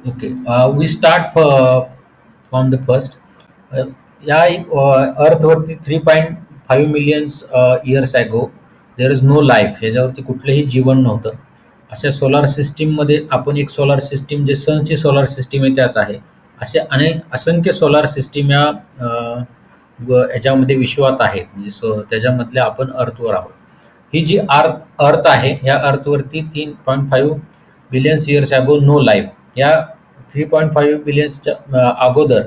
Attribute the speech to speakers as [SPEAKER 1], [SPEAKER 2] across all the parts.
[SPEAKER 1] Okay, we start from the first. या अर्थवरती 3.5 millions years ago there is no life. याच्यावरती कुठलंही जीवन नव्हतं. अशा सोलार सिस्टीममध्ये आपण एक सोलार सिस्टीम जे सनची सोलार सिस्टीम आहे त्यात आहे. असे असंख्य सोलार सिस्टीम या याच्यामध्ये विश्वात आहेत. म्हणजे त्याच्यामधल्या आपण अर्थवर आहोत. ही जी अर्थ आहे ह्या अर्थवरती 3.5 billions years ago no life. या 3.5 बिलियन्सच्या अगोदर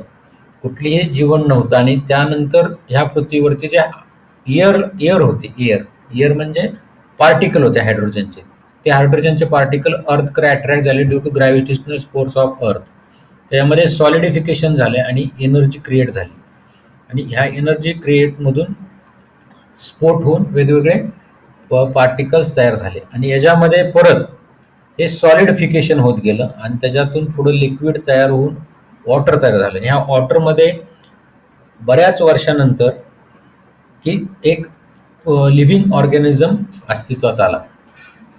[SPEAKER 1] कुठलीही जीवन नव्हतं आणि त्यानंतर ह्या पृथ्वीवरती जे एअर होते, एअर म्हणजे पार्टिकल होते हायड्रोजनचे. ते हायड्रोजनचे पार्टिकल अर्थकडे अट्रॅक्ट झाले due to gravitational force of earth. त्याच्यामध्ये सॉलिडिफिकेशन झाले आणि एनर्जी क्रिएट झाली आणि ह्या एनर्जी क्रिएटमधून स्फोट होऊन वेगवेगळे पार्टिकल्स तयार झाले आणि याच्यामध्ये परत हे सॉलिडिफिकेशन होत गेलं आणि त्याच्यातून पुढे लिक्विड तयार होऊन वॉटर तयार झालं. ह्या वॉटरमध्ये बऱ्याच वर्षानंतर की एक लिव्हिंग ऑर्गॅनिझम अस्तित्वात आला.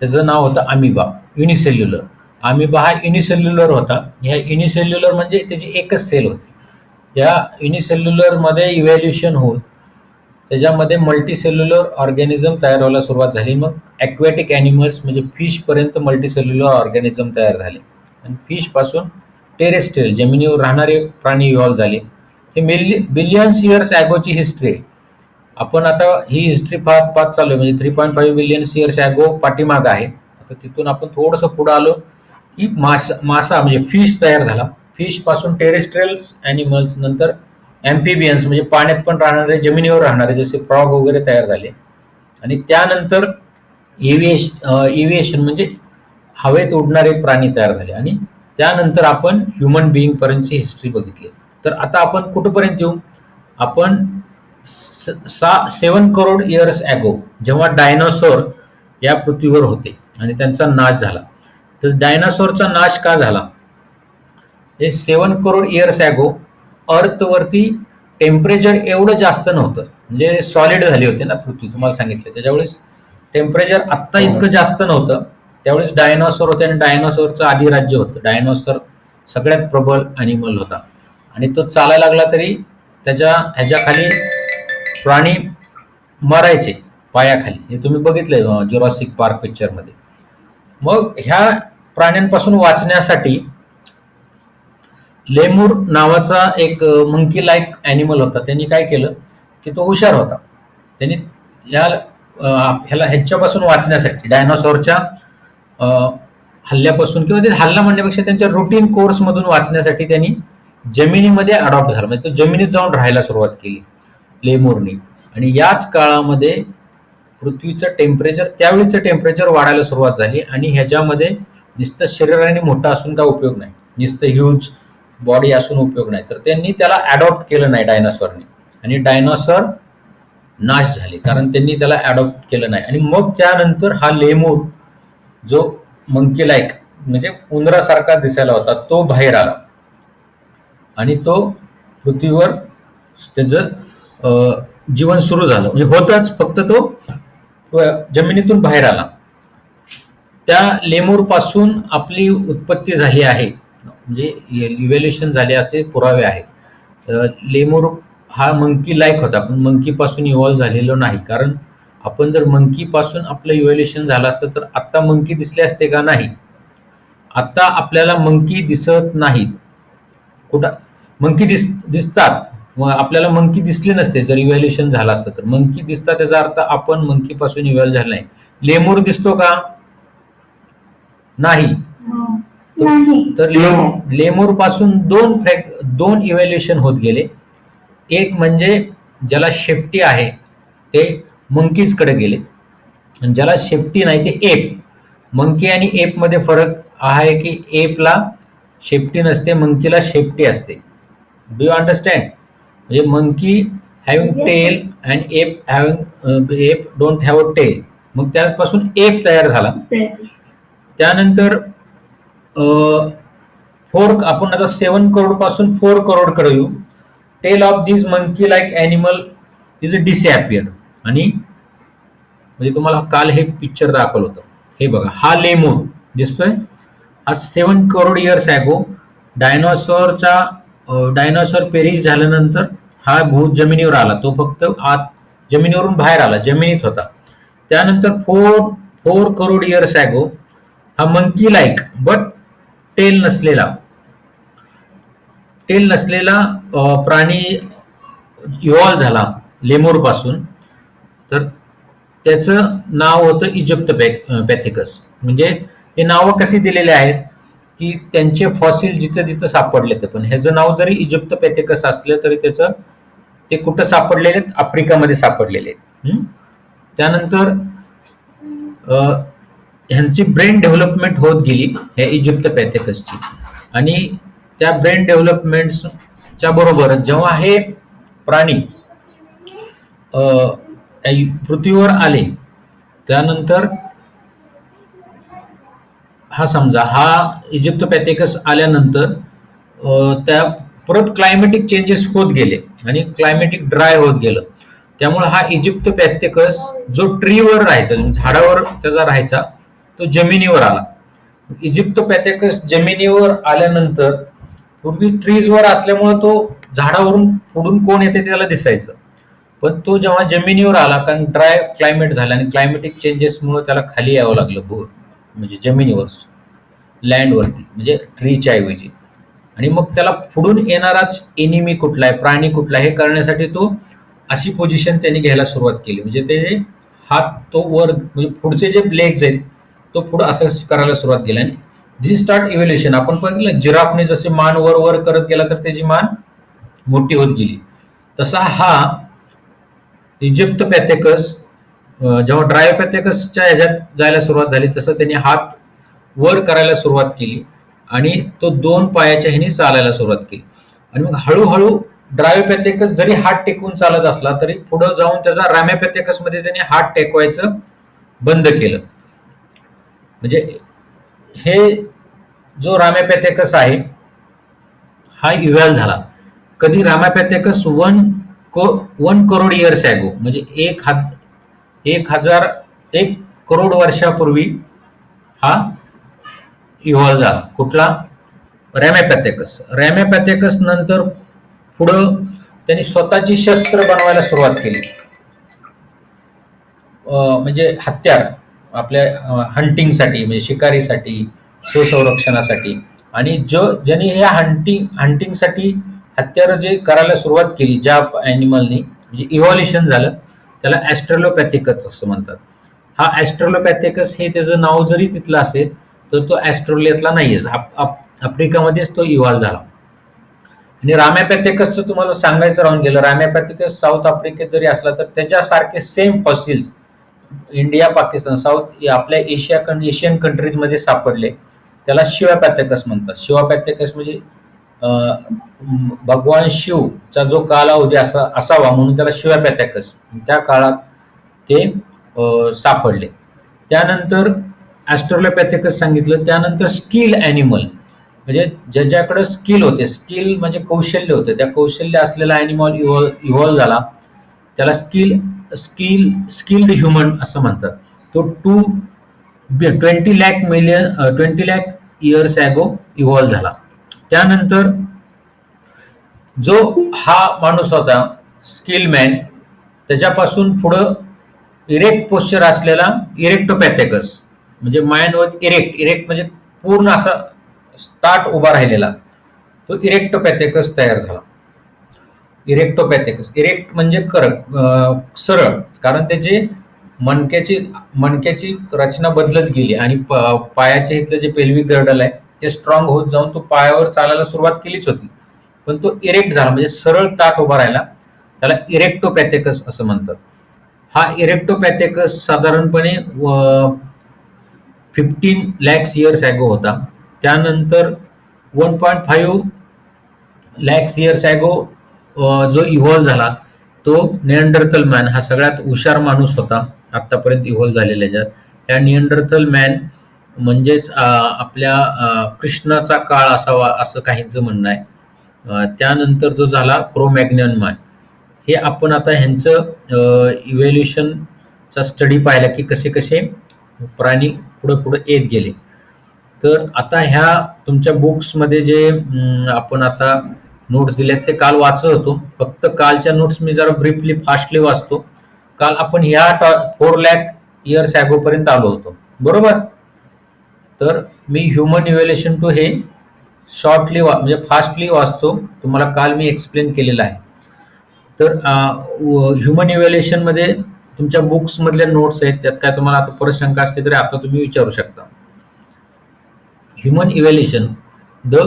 [SPEAKER 1] त्याचं नाव होतं अमिबा, युनिसेल्युलर. अमिबा हा युनिसेल्युलर होता. ह्या युनिसेल्युलर म्हणजे त्याची एकच सेल होती. या युनिसेल्युलरमध्ये इव्हॅल्युएशन होऊन त्याच्यामध्ये मल्टीसेल्युलर ऑर्गॅनिझम तयार व्हायला सुरुवात झाली. मग ॲक्वॅटिक ॲनिमल्स म्हणजे फिशपर्यंत मल्टीसेल्युलर ऑर्गॅनिझम तयार झाले आणि फिशपासून टेरेस्ट्रियल जमिनीवर राहणारे प्राणी इव्हॉल्व झाले. हे बिलियन्स इयर्स ॲगोची हिस्ट्री आहे. आपण आता ही हिस्ट्री पाहत पाहत चालू आहे. म्हणजे 3.5 बिलियन्स इयर्स ॲगो पाठीमागं आहे. आता तिथून आपण थोडंसं पुढं आलो की मासा म्हणजे फिश तयार झाला. फिशपासून टेरेस्ट्रियल्स ॲनिमल्स, नंतर ॲम्फिबियन्स म्हणजे पाण्यात पण राहणारे, जमिनीवर राहणारे जसे फ्रॉग वगैरे तयार झाले आणि त्यानंतर एव्हिएशन म्हणजे हवेत उडणारे प्राणी तयार झाले आणि त्यानंतर आपण ह्युमन बिईंगपर्यंतची हिस्ट्री बघितली. तर आता आपण कुठपर्यंत येऊ? आपण 7 करोड इयर्स ॲगो जेव्हा डायनासोर या पृथ्वीवर होते आणि त्यांचा नाश झाला. तर डायनासोरचा नाश का झाला? हे 7 करोड इयर्स ॲगो अर्थवरती टेम्परेचर एवढं जास्त नव्हतं. म्हणजे सॉलिड झाली होती ना पृथ्वी, तुम्हाला सांगितलं. त्याच्यावेळेस टेम्परेचर आत्ता इतकं जास्त नव्हतं. त्यावेळेस डायनॉसॉर होते आणि डायनॉसॉरचं अधिराज्य होतं. डायनॉसॉर सगळ्यात प्रबळ ॲनिमल होता आणि तो चालायला लागला तरी ह्याच्याखाली प्राणी मरायचे पायाखाली. हे तुम्ही बघितलंय जुरासिक पार्क पिक्चरमध्ये. मग ह्या प्राण्यांपासून वाचण्यासाठी लेमूर नावाचा एक मंकी लाईक ॲनिमल होता. त्यांनी काय केलं की तो हुशार होता. त्यांनी ह्याच्यापासून वाचण्यासाठी डायनॉसॉरच्या हल्ल्यापासून किंवा ते हल्ला म्हणण्यापेक्षा त्यांच्या रुटीन कोर्समधून वाचण्यासाठी त्यांनी जमिनीमध्ये अडॉप्ट झाला. म्हणजे तो जमिनीत जाऊन राहायला सुरुवात केली लेमूरनी. आणि याच काळामध्ये पृथ्वीचं टेम्परेचर, त्यावेळीचं टेम्परेचर वाढायला सुरुवात झाली आणि ह्याच्यामध्ये नुसतं शरीराने मोठं असून काय उपयोग नाही, नुसतं ह्यूज बॉडी असून उपयोग नाही. तर त्यांनी त्याला अडॉप्ट केलं नाही डायनॉसॉरने आणि डायनॉसॉर नाश झाले कारण त्यांनी त्याला अडॉप्ट केलं नाही. आणि मग त्यानंतर हा लेमूर जो मंकी लाईक म्हणजे उंदरासारखा दिसायला होता तो बाहेर आला आणि तो पृथ्वीवर त्याचं जीवन सुरू झालं. म्हणजे होतच, फक्त तो जमिनीतून बाहेर आला. त्या लेमूर पासून आपली उत्पत्ती झाली आहे, म्हणजे इव्हॅल्युएशन झाले असे पुरावे आहेत. लेमूर हा मंकी लाईक होता पण मंकी पासून इव्हॉल्व्ह झालेलो नाही. कारण आपण जर मंकी पासून आपलं इव्हॅल्युएशन झालं असतं तर आत्ता मंकी दिसले असते का? नाही. आता आपल्याला मंकी दिसत नाहीत. कुठं मंकी दिसतात, मग आपल्याला मंकी दिसले नसते जर इव्हॅल्युएशन झालं असतं. तर मंकी दिसतात त्याचा अर्थ आपण मंकी पासून इव्हॉल्व्ह झालं नाही. लेमूर दिसतो का? नाही. तर लेमूर पासून दोन इव्हॅल्युएशन होत गेले. एक म्हणजे ज्याला शेपटी आहे ते मंकीज कडे गेले आणि ज्याला शेपटी नाही ते एप. मंकी आणि एप मध्ये फरक आहे की एपला शेपटी नसते, मंकीला शेपटी असते. Do you understand? म्हणजे monkey having tail and ape don't have a tail. मग त्यापासून एप तयार झाला. त्यानंतर आपण आता 7 करोड पासून 4 करोड कडे येऊ. Tail of this monkey like animal is a disappear. आणि म्हणजे तुम्हाला काल हे पिक्चर दाखवलं होतं. हे बघा, हा लेमूर दिसतोय, हा 7 crore years ago dinosaur perish झाल्यानंतर हा भूत जमिनीवर आला. तो फक्त आत जमिनीवरून बाहेर आला, जमिनीत होता. त्यानंतर 4 करोड इयर्स ॲगो हा मंकी लाईक बट टेल नसलेला टेल नसलेला प्राणी इव्हॉल्व झाला लेमूर पासून. तर त्याचं नाव होतं इजिप्तपॅथिकस. म्हणजे हे नावं कशी दिलेले आहेत की त्यांचे फॉसिल जिथं जिथं सापडले. ते पण ह्याचं नाव जरी इजिप्तपॅथिकस असलं तरी त्याचं ते कुठं सापडलेले आहेत, आफ्रिकामध्ये सापडलेले आहेत. त्यानंतर ह्यांची ब्रेन डेव्हलपमेंट होत गेली ह्या इजिप्तपॅथिकसची. आणि त्या ब्रेन डेव्हलपमेंटच्या बरोबर जेव्हा हे प्राणी पृथ्वीवर आले त्यानंतर हा इजिप्तपॅथिकस आल्यानंतर त्या परत क्लायमेटिक चेंजेस होत गेले आणि क्लायमेटिक ड्राय होत गेलं. त्यामुळे हा इजिप्तपॅथिकस जो ट्रीवर राहायचा, झाडावर त्याचा राहायचा, तो जमिनीवर आला. इजिप्तपॅथिकस जमिनीवर आल्यानंतर पूर्वी ट्रीजवर असल्यामुळे तो झाडावरून पुढून कोण येते त्याला दिसायचं. पण तो जेव्हा जमिनीवर आला, कारण ड्राय क्लायमेट झालं आणि क्लायमेटिक चेंजेसमुळे त्याला खाली यावं लागलं, म्हणजे जमिनीवर, लँडवरती, म्हणजे ट्रीच्या ऐवजी. आणि मग त्याला पुढून येणाराच एनिमी कुठला आहे, प्राणी कुठला आहे हे कळण्यासाठी तो अशी पोझिशन त्यांनी घ्यायला सुरुवात केली. म्हणजे ते हात तो वर, म्हणजे पुढचे जे लेग्स आहेत तो पुढे असं करायला सुरुवात केली. आणि दिस स्टार्ट इव्होल्युशन. आपण बघितलं जिराफने जसे मान वर वर करत गेला तर त्याची मान मोठी होत गेली, तसा हा इजिप्तपॅथिकस जेव्हा ड्रायोपॅथिकसच्या ह्याच्यात जायला सुरुवात झाली तसं त्यांनी हात वर करायला सुरुवात केली आणि तो 2 पायाच्या ह्यानी चालायला सुरुवात केली. आणि मग हळूहळू ड्रायोपॅथिकस जरी हात टेकून चालत असला तरी पुढे जाऊन त्याचा रॅमॅपॅथिकस मध्ये त्यांनी हात टेकवायचं बंद केलं. म्हणजे हे जो रॅमॅपॅथिकस आहे हा इव्हॉल्व झाला. कधी रॅमॅपॅथिकस 1 करोड इयर्स ॲगो, म्हणजे 1 करोड वर्षापूर्वी हा इव्हॉल्व झाला. कुठला? रॅमॅपॅथिकस. रॅमॅपॅथिकस नंतर पुढं त्यांनी स्वतःची शस्त्र बनवायला सुरुवात केली, म्हणजे हत्यार आपल्या हंटिंगसाठी, म्हणजे शिकारीसाठी, स्वसंरक्षणासाठी. आणि ज्यांनी ह्या हंटिंगसाठी हत्यार जे करायला सुरुवात केली ज्या ॲनिमलनी, म्हणजे इव्हॉल्युशन झालं, त्याला ॲस्ट्रेलोपॅथिकस असं म्हणतात. हा ॲस्ट्रेलोपॅथिकस हे त्याचं नाव जरी तिथलं असेल तर तो ॲस्ट्रेलियातला नाहीये, आफ्रिकामध्येच तो इव्हॉल्व झाला. आणि रॅमॅपॅथिकसचं तुम्हाला सांगायचं राहून गेलं, रॅमॅपॅथिकस साऊथ आफ्रिकेत जरी असला तर त्याच्यासारखे same fossils India, Pakistan, south आपल्या एशियन कंट्रीजमध्ये सापडले. त्याला शिवापॅथिकस म्हणतात. शिवापॅथिकस म्हणजे भगवान शिवचा जो कालावधी असावा म्हणून त्याला शिवापॅथिकस त्या काळात ते सापडले. त्यानंतर ॲस्ट्रोलोपॅथिकस सांगितलं. त्यानंतर स्किल ॲनिमल, म्हणजे ज्याच्याकडे स्किल होते, स्किल म्हणजे कौशल्य होतं, त्या कौशल्य असलेला ॲनिमल इव्हॉल्व झाला. त्याला स्किल्ड ह्युमन असं म्हणतात. तो 20 लाख इयर्स ॲगो इव्हॉल्व झाला. त्यानंतर जो हा माणूस होता स्किल मॅन, त्याच्यापासून पुढं इरेक्ट पोश्चर असलेला इरेक्टोपॅथिकस, म्हणजे मायनवर इरेक्ट म्हणजे पूर्ण असा ताट उभा राहिलेला, तो इरेक्टोपॅथिकस तयार झाला. इरेक्टोपॅथिकस, इरेक्ट म्हणजे सरळ, कारण त्याची मणक्याची रचना बदलत गेली आणि पायाच्या इथलं जे पेल्विक गर्डल आहे ते स्ट्रॉंग होत जाऊन तो पायावर चालायला सुरुवात केलीच होती, पण तो इरेक्ट झाला, म्हणजे सरळ ताट उभा राहिला. त्याला इरेक्टोपॅथिकस असं म्हणतात. हा इरेक्टोपॅथिकस साधारणपणे 15 लॅक्स इयर्स ॲगो होता. त्यानंतर 1.5 लॅक्स इयर्स ॲगो जो इव्हॉल्व झाला तो निअँडरथल मॅन, हा सगळ्यात हुशार माणूस होता आतापर्यंत इव्हॉल्व झालेल्या ह्याच्यात. या निअँडरथल मॅन म्हणजेच आपल्या कृष्णाचा काळ असावा असं काहींचं म्हणणं आहे. त्यानंतर जो झाला क्रोमॅग्नन मॅन. हे आपण आता ह्यांचं इव्हॅल्युशनचा स्टडी पाहिला की कसे कसे प्राणी पुढे पुढे येत गेले. तर आता ह्या तुमच्या बुक्समध्ये जे आपण आता नोट्स दिल्यात ते काल वाचत होतो. फक्त कालच्या नोट्स मी जरा ब्रीफली फास्टली वाचतो. काल आपण ह्या 4 लाख इयर्स ॲगो पर्यंत आलो होतो, बरोबर? तर मी ह्युमन इव्हॅल्युएशन टू हे शॉर्टली म्हणजे फास्टली वाचतो. तुम्हाला काल मी एक्सप्लेन केलेलं आहे. तर ह्युमन इव्हॅल्युएशनमध्ये तुमच्या बुक्समधल्या नोट्स आहेत, त्यात काय तुम्हाला आता परत शंका असली तरी आता तुम्ही विचारू शकता. Human evolution, the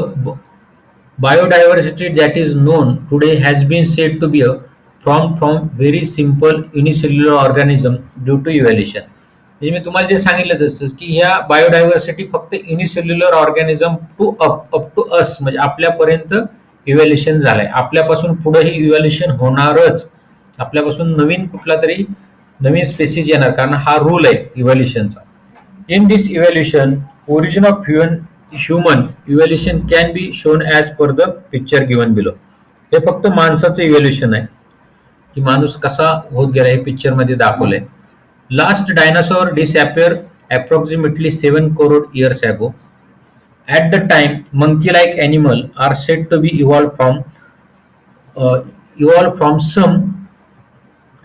[SPEAKER 1] biodiversity that is known today has been said to be a from very simple unicellular organism due to evolution. म्हणजे मी तुम्हाला जे सांगितलं तसं की ह्या बायोडायव्हर्सिटी फक्त unicellular organism to up to us म्हणजे आपल्यापर्यंत इव्हॅल्युएशन झालंय. आपल्यापासून पुढे ही इव्हॅल्युएशन होणारच. आपल्यापासून नवीन कुठला तरी नवीन स्पेसिस येणार, कारण हा रूल आहे इव्हॅल्युएशनचा. In this evolution, origin of human evolution can be shown as per the picture given below. हे फक्त माणसाचं इव्हॅल्युएशन आहे की माणूस कसा होत गेला हे पिक्चर मध्ये दाखवलंय. Last dinosaur disappeared approximately 7 crore years ago. At the time, monkey-like animals are said to be evolved from some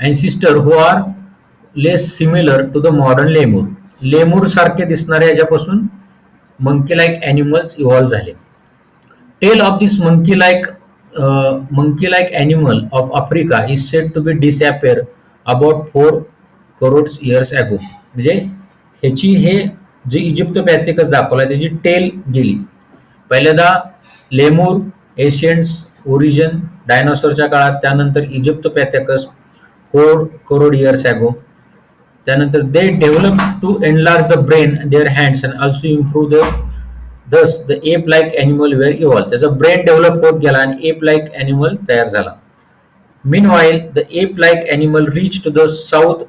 [SPEAKER 1] ancestor who are less similar to the modern lemur. Lemur सारखे दिसणाऱ्या याच्यापासून मंकी लाईक ॲनिमल्स इव्हॉल्व्ह झाले. Tail of this monkey like animal of Africa is said to be disappear about 4 crore years ago. म्हणजे ह्याची हे जे इजिप्तोपॅथिकस दाखवला त्याची टेल गेली. पहिल्यांदा लेमूर, एशियंट्स, ओरिजिन, डायनॉसॉरच्या काळात, त्यानंतर इजिप्तोपॅथिकस 4 करोड इयर्स ॲगो. त्यानंतर they develop to enlarge the brain their hands and also improve thus the ape like animal were evolve. त्याचा ब्रेन डेव्हलप होत गेला आणि एप लाईक ॲनिमल तयार झाला. Meanwhile the ape like animal reach to the south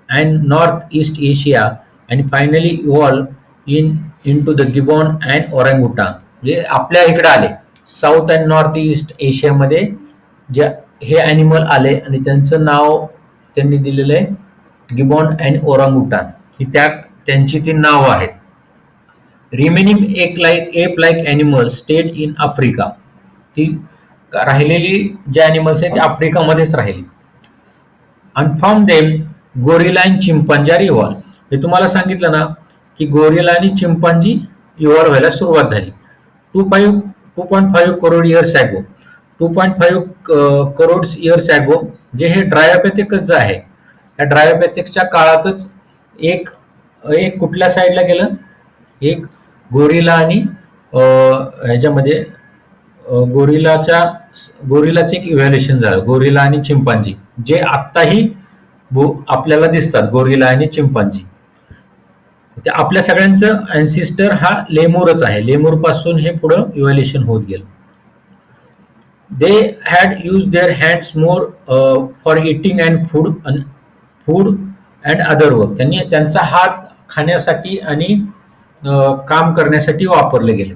[SPEAKER 1] and north east Asia and finally evolve into the gibbon and orangutan. म्हणजे आपल्या इकडे आले साऊथ अँड नॉर्थ ईस्ट एशियामध्ये जे हे ॲनिमल आले आणि त्यांचं नाव त्यांनी दिलेलं आहे गिबॉन अँड ओरंगुटान. ही त्यांची ती नावं आहेत. Remaining ape like animal stayed in Africa. ती राहिलेली जे ॲनिमल्स आहेत ते आफ्रिकामध्येच राहिली. And from them gorilla and chimpanzee are evolve. हे तुम्हाला सांगितलं ना की गोरिला आणि चिंपांजी इव्हॉल्व व्हायला सुरुवात झाली 2.5 crore years ago. 2.5 crore years ago जे हे ड्रायोपॅथिकस जे आहे या ड्रायोपॅथिकच्या काळातच एक एक कुठल्या साईडला गेलं, एक गोरिला आणि ह्याच्यामध्ये गोरिलाचं एक इव्हॅल्युएशन झालं. गोरिला आणि चिंपांजी जे आत्ताही आपल्याला दिसतात, गोरिला आणि चिंपांजी. आपल्या सगळ्यांचं अँसिस्टर हा लेमूरच आहे. लेमूर पासून हे पुढं इव्हॅल्युएशन होत गेलं. They had use their hands more for eating and food and other work. त्यांनी त्यांचा हात खाण्यासाठी आणि काम करण्यासाठी वापरले गेले.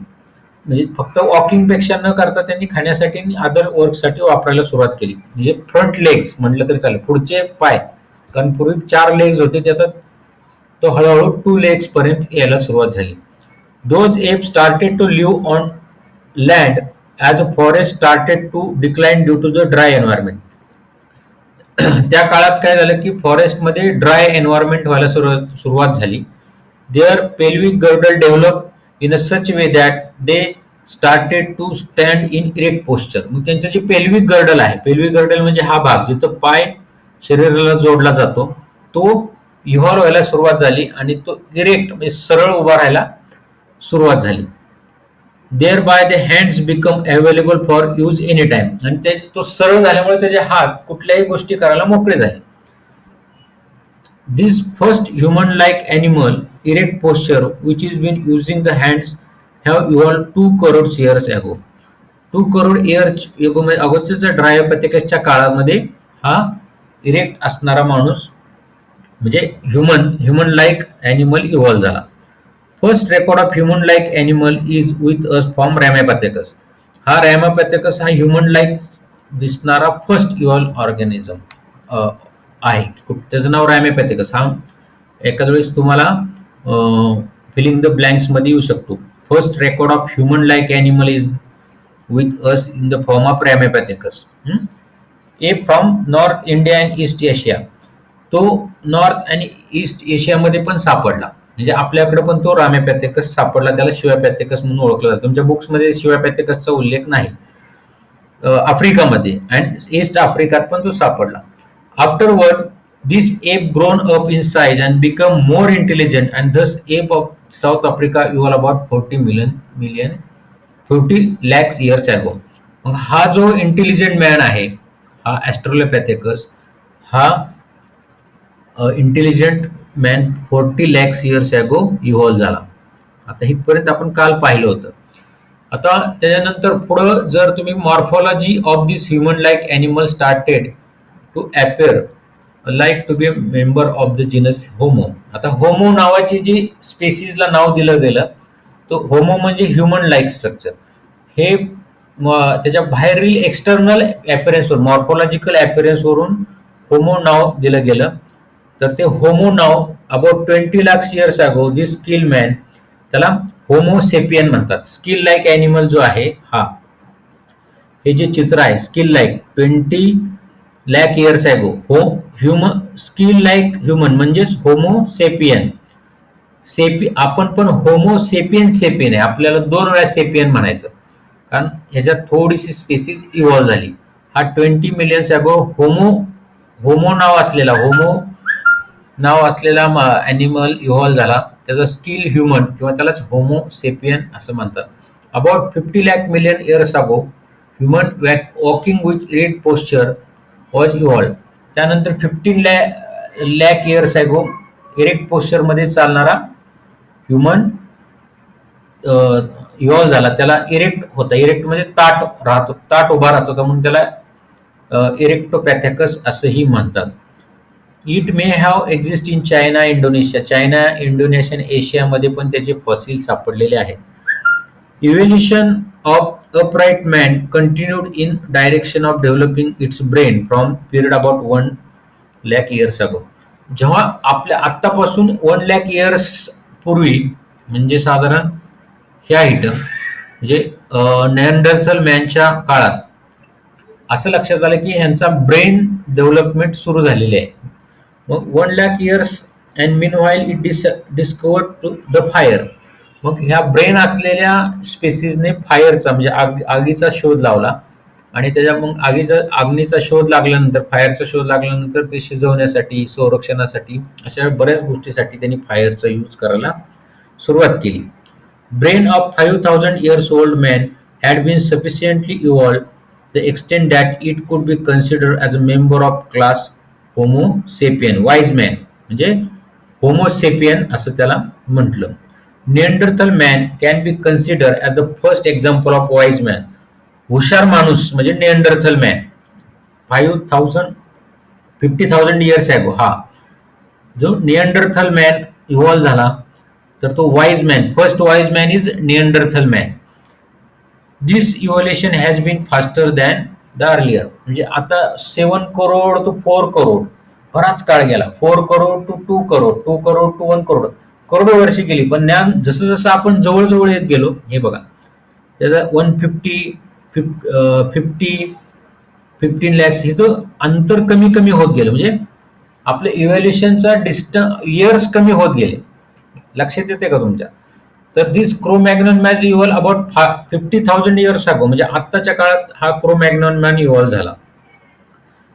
[SPEAKER 1] म्हणजे फक्त वॉकिंगपेक्षा न करता त्यांनी खाण्यासाठी आणि अदर वर्कसाठी वापरायला सुरुवात केली. म्हणजे फ्रंट लेग्स म्हटलं तरी चालेल, पुढचे पाय. कारण पूर्वी 4 लेग्स होते ते आता तो हळूहळू 2 लेग्स पर्यंत यायला सुरुवात झाली. Those ape started to live on land as a forest started to decline due to the dry environment. त्या काळात काय झालं की फॉरेस्टमध्ये ड्राय एन्व्हायरमेंट व्हायला सुरुवात झाली. Their pelvic girdle develop in a such way that they started to stand in erect posture. मग त्यांचं जे पेल्विक गर्डल आहे, पेल्विक गर्डल म्हणजे हा भाग जिथं पाय शरीराला जोडला जातो, तो इव्हॉल्व व्हायला सुरुवात झाली आणि तो इरेक्ट म्हणजे सरळ उभा राहायला सुरुवात झाली. Thereby the hands become available for use any time. आणि तो सरळ झाल्यामुळे त्याचे हात कुठल्याही गोष्टी करायला मोकळे झाले. This first human like animal erect posture which is been using the hands have evolve 2 crore years ago. 2 crore years अगोदरच्या ड्रायोपॅथिकसच्या काळामध्ये हा इरेक्ट असणारा माणूस म्हणजे ह्युमन लाईक ॲनिमल इव्हॉल्व झाला. First record of human like animal is with us from Ramapithecus. हा Ramapithecus हा ह्युमन लाईक दिसणारा फर्स्ट इव्हॉल्व ऑर्गॅनिझम आहे. त्याचं नाव रॅमॅपॅथिकस. हा एखाद्या वेळेस तुम्हाला फिलिंग द ब्लँक्स मध्ये येऊ शकतो. First record of human like animal is with us in the form of Ramapithecus. A from north India and east Asia. तो नॉर्थ आणि ईस्ट एशियामध्ये पण सापडला. म्हणजे आपल्याकडे पण तो रामेपॅथेकस सापडला. त्याला शिवापॅथेकस म्हणून ओळखला जातो. तुमच्या बुक्समध्ये शिवापॅथेकसचा उल्लेख नाही. आफ्रिकामध्ये अँड ईस्ट आफ्रिकात पण तो सापडला. Afterward this ape grown up in size and become more intelligent and thus ape of South Africa evolve about 40 lakhs years ago. मग हा जो इंटेलिजंट मॅन आहे, हा ॲस्ट्रोलोपॅथेकस, हा intelligent man 40 lakhs years ago evolve झाला. आता इथपर्यंत आपण काल पाहिलं होतं. आता त्याच्यानंतर पुढं जर तुम्ही morphology of this human like animal started to appear like to be a member of the genus Homo. आता होमो नावाची जी स्पेसिसला नाव दिलं गेलं, तो होमो म्हणजे ह्युमन लाईक स्ट्रक्चर. हे त्याच्या बाहेरील एक्सटर्नल ॲपिअरन्सवर, मॉर्फॉलॉजिकल ॲपिअरन्सवरून होमो नाव दिलं गेलं. तर ते homo now about 20 lakh years ago this skill man, त्याला होमोसेपियन म्हणतात. स्किल लाईक ॲनिमल जो आहे हा, हे जे चित्र आहे स्किल लाईक 20 लॅक इयर्स अगो, हो ह्युमन स्किल लाईक ह्युमन म्हणजेच होमोसेपियन. आपण पण होमोसेपियन सेपियन आहे, आपल्याला 2 वेळा सेपियन म्हणायचं, कारण ह्याच्यात थोडीशी स्पेसिस इव्हॉल्व झाली. हा 20 मिलियन्स अगो होमो नाव असलेला ॲनिमल इव्हॉल्व झाला. त्याचा स्किल ह्युमन किंवा त्यालाच होमोसेपियन असं म्हणतात. About 50 lakh million years ago human walking with erect posture was evolve. त्यानंतर 15 लॅक इयर्स अगो इरेक्ट पोस्चरमध्ये चालणारा ह्युमन इव्हॉल्व झाला. त्याला इरेक्ट होता. इरेक्ट म्हणजे ताट उभा राहत होता, म्हणून त्याला इरेक्टोपॅथेकस असंही म्हणतात. It may have exist in China, Indonesia. China, Indonesia आणि एशियामध्ये पण त्याचे फॉसिल सापडलेले आहेत. Evolution of upright man continued in direction of developing its brain from period about 1 lakh years ago. जेव्हा आपल्या आत्तापासून 1 लॅक इयर्स पूर्वी, म्हणजे साधारण ह्या इथं म्हणजे नेअँडरथल मॅनच्या काळात असं लक्षात आलं की ह्यांचा ब्रेन डेव्हलपमेंट सुरू झालेली आहे. मग 1 lakh years and meanwhile it discovered to the fire. मग ह्या ब्रेन असलेल्या स्पेसिसने फायरचा म्हणजे आगीचा शोध लावला, आणि त्याच्या मग आगीचा शोध लागल्यानंतर, फायरचा शोध लागल्यानंतर ते शिजवण्यासाठी, संरक्षणासाठी, अशा बऱ्याच गोष्टीसाठी त्यांनी फायरचा यूज करायला सुरुवात केली. Brain of 5,000 years old man had been sufficiently evolved the extent that it could be considered as a member of class Homo sapien, wise man. म्हणजे Homo sapien असं त्याला म्हटलं. Neanderthal man can be considered as the first example of wise man. हुशार माणूस म्हणजे Neanderthal man. 50,000 years ago हा जो Neanderthal man evolve झाला, तर तो wise man, first wise man is Neanderthal man. This evolution has been faster than the earlier. म्हणजे आता 7 करोड टू 4 करोड बराच काळ गेला. 4 करोड टू 2 करोड, 2 करोड टू 1 करोड, करोडो वर्षे गेली. पण ज्ञान जसं जसं आपण जवळ येत गेलो, हे बघा त्याचा 15 लॅक्स इथं अंतर कमी होत गेलं. म्हणजे आपल्या इव्हॅल्युएशनचा इयर्स कमी होत गेले. लक्षात येते का तुमच्या? तर this Cro-Magnon man evolve about 50,000 years ago. म्हणजे आत्ताच्या काळात हा क्रोमॅग्नॉन मॅन इव्हॉल्व झाला.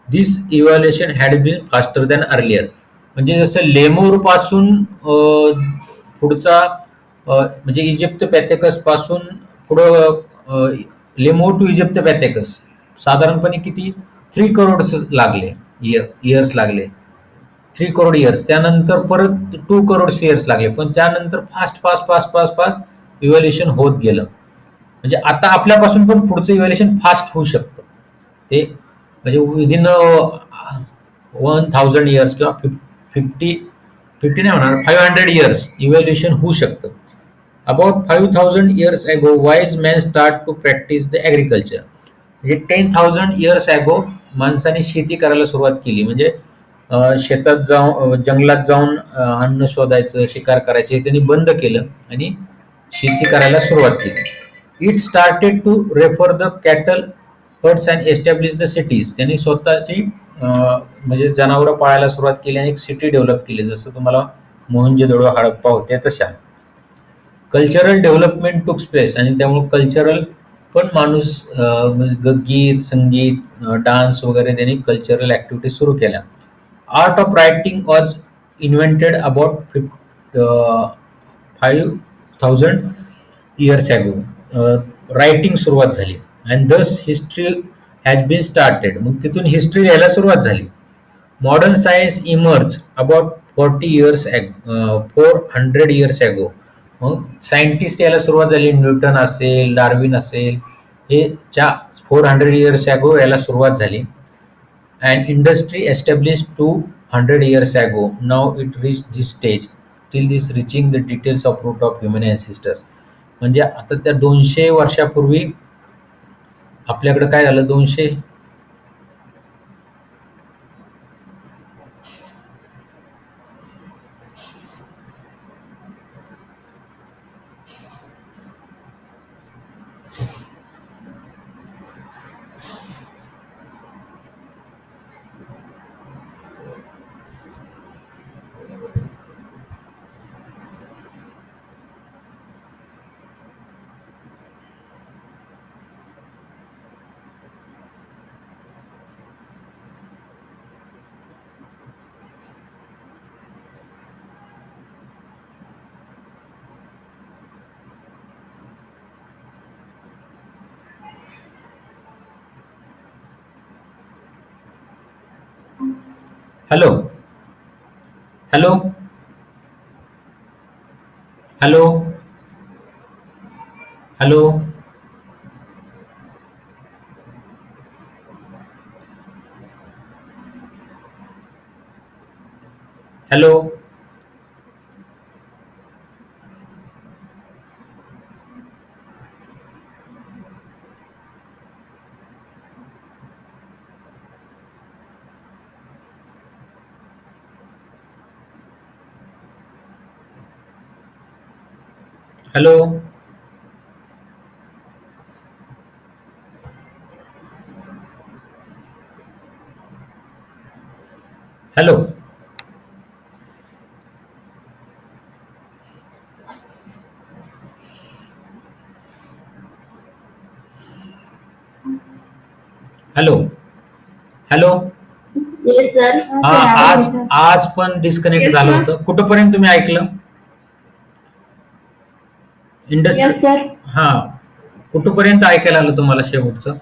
[SPEAKER 1] This evaluation had been faster than earlier. म्हणजे जसं लेमूर पासून पुढचा म्हणजे इजिप्तोपॅथेकस पासून पुढं लेमूर टू इजिप्तोपॅथेकस साधारणपणे किती 3 करोड लागले, इयर्स लागले, 3 करोड इयर्स. त्यानंतर परत 2 करोड इयर्स लागले. पण त्यानंतर फास्ट इव्हॅल्युएशन होत गेलं. म्हणजे आता आपल्यापासून पण पुढचं इव्हॅल्युएशन फास्ट होऊ शकतं. ते म्हणजे विदिन 1000 इयर्स किंवा 50 नाही होणार, 500 इयर्स इव्हॅल्युएशन होऊ शकतं. About 5,000 years ago wise man start to practice the agriculture. म्हणजे 10,000 इयर्स अगो माणसाने शेती करायला सुरुवात केली. म्हणजे शेतात जाऊन जंगलात जाऊन अन्न शोधायचं, शिकार करायचं हे त्यांनी बंद केलं आणि शेती करायला सुरुवात केली. It started to refer the cattle herds and establish the cities. त्यांनी स्वतःची म्हणजे जनावरं पाळायला सुरुवात केली आणि एक सिटी डेव्हलप केली, जसं तुम्हाला मोहनजोदडो हडप्पा होते तशा. कल्चरल डेव्हलपमेंट टुक्स प्लेस आणि त्यामुळे कल्चरल पण माणूस म्हणजे गीत, संगीत, डान्स वगैरे त्यांनी कल्चरल ॲक्टिव्हिटीज सुरू केल्या. Art of writing was invented about 5000 years ago. Writing सुरुवात झाली अँड दस हिस्ट्री हॅज बीन स्टार्टेड. मग तिथून हिस्ट्री लिहायला सुरुवात झाली. Modern science emerge about 400 years ago. मग सायंटिस्ट यायला सुरुवात झाली. न्यूटन असेल, डार्विन असेल, हे 400 इयर्स ॲगो याला सुरुवात झाली. And industry establish 200 years ago. Now it reach this stage till this reaching the details of root of human ancestors. म्हणजे आता त्या 200 वर्षापूर्वी आपल्याकडे काय झालं? 200 hello hello hello hello hello hello hello hello hello
[SPEAKER 2] yes sir.
[SPEAKER 1] हा, आज आज पण डिस्कनेक्ट
[SPEAKER 2] Yes,
[SPEAKER 1] झालं
[SPEAKER 2] sir.
[SPEAKER 1] होतं. कुठंपर्यंत तुम्ही ऐकलं? Industry
[SPEAKER 2] yes sir.
[SPEAKER 1] हा, कुठंपर्यंत ऐकायला आलं तुम्हाला शेवटचं?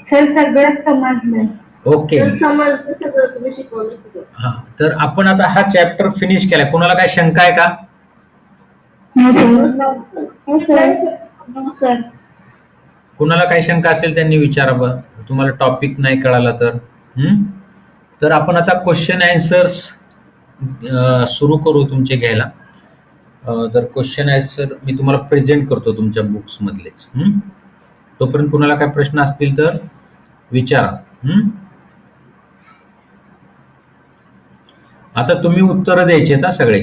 [SPEAKER 2] सर सगळं समजलं.
[SPEAKER 1] ओके.
[SPEAKER 2] समजलं सगळं तुम्ही शिकवलं सगळं.
[SPEAKER 1] हा, तर आपण आता हा चॅप्टर फिनिश केलाय. कोणाला काय शंका आहे का?
[SPEAKER 2] हो सर.
[SPEAKER 1] कुणाला काही शंका असेल त्यांनी विचारावं. तुम्हाला टॉपिक नाही कळाला तर. तर आपण आता क्वेश्चन अँसर्स सुरू करू तुमचे घ्यायला. तर क्वेश्चन अँसर मी तुम्हाला प्रेझेंट करतो तुमच्या बुक्स मधलेच. तोपर्यंत कुणाला काय प्रश्न असतील तर विचारा. आता तुम्ही उत्तरं द्यायची आहेत सगळे.